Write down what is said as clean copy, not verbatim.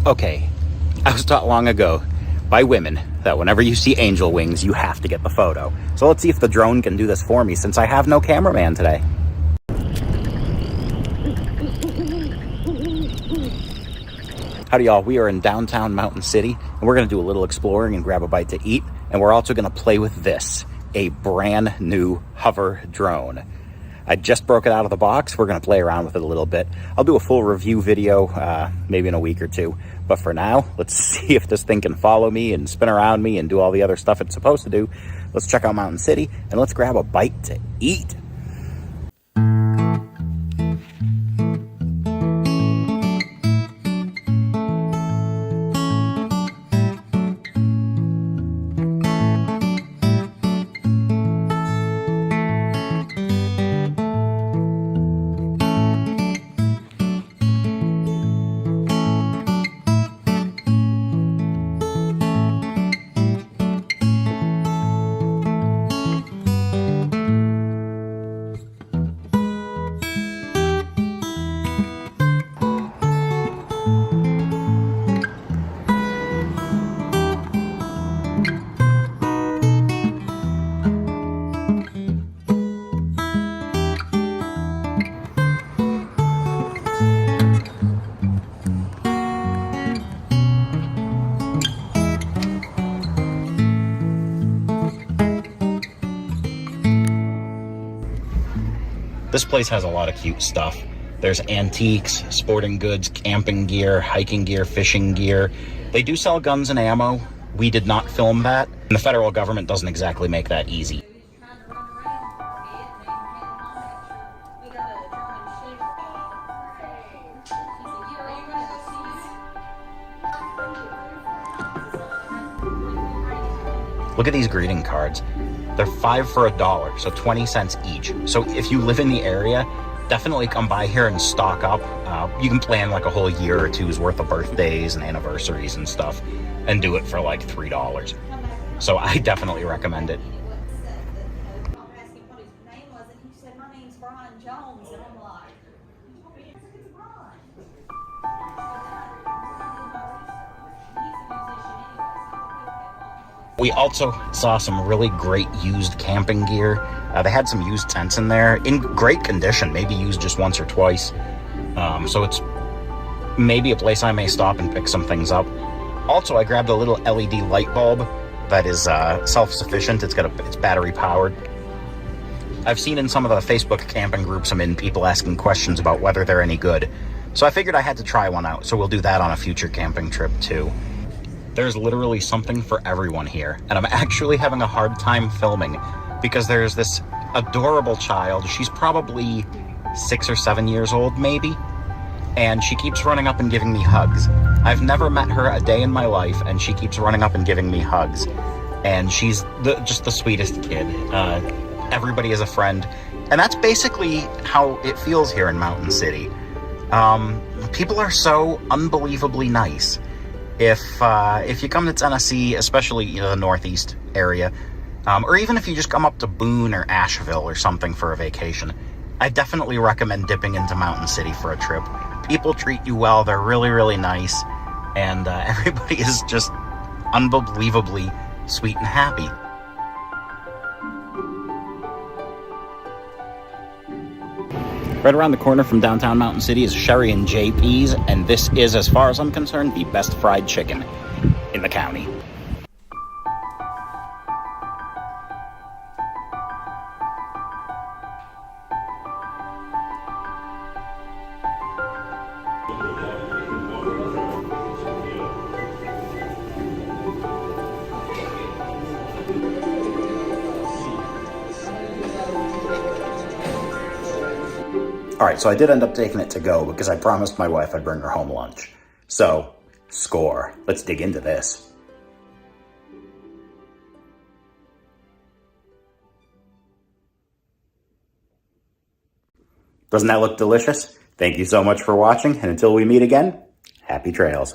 Okay, I was taught long ago by women that whenever you see angel wings, you have to get the photo. So let's see if the drone can do this for me since I have no cameraman today. Howdy y'all, we are in downtown Mountain City and we're gonna do a little exploring and grab a bite to eat. And we're also gonna play with this, a brand new hover drone. I just broke it out of the box. We're gonna play around with it a little bit. I'll do a full review video maybe in a week or two. But for now, let's see if this thing can follow me and spin around me and do all the other stuff it's supposed to do. Let's check out Mountain City and let's grab a bite to eat. This place has a lot of cute stuff. There's antiques, sporting goods, camping gear, hiking gear, fishing gear. They do sell guns and ammo. We did not film that. And the federal government doesn't exactly make that easy. Look at these greeting cards. They're 5 for $1, so 20 cents each. So if you live in the area, definitely come by here and stock up. You can plan like a whole year or two's worth of birthdays and anniversaries and stuff and do it for like $3. So I definitely recommend it. We also saw some really great used camping gear. They had some used tents in there in great condition, maybe used just once or twice. So it's maybe a place I may stop and pick some things up. Also, I grabbed a little LED light bulb that is self-sufficient. It's battery powered. I've seen in some of the Facebook camping groups I'm in, people asking questions about whether they're any good. So I figured I had to try one out, so we'll do that on a future camping trip too. There's literally something for everyone here, and I'm actually having a hard time filming because there's this adorable child. She's probably 6 or 7 years old, maybe, and she keeps running up and giving me hugs. I've never met her a day in my life, and she keeps running up and giving me hugs, and she's just the sweetest kid. Everybody is a friend, and that's basically how it feels here in Mountain City. People are so unbelievably nice. If you come to Tennessee, especially the Northeast area, or even if you just come up to Boone or Asheville or something for a vacation, I definitely recommend dipping into Mountain City for a trip. People treat you well, they're really, really nice, and everybody is just unbelievably sweet and happy. Right around the corner from downtown Mountain City is Sherry and JP's, and this is, as far as I'm concerned, the best fried chicken in the county. All right, so I did end up taking it to go because I promised my wife I'd bring her home lunch. So, score. Let's dig into this. Doesn't that look delicious? Thank you so much for watching, and until we meet again, happy trails.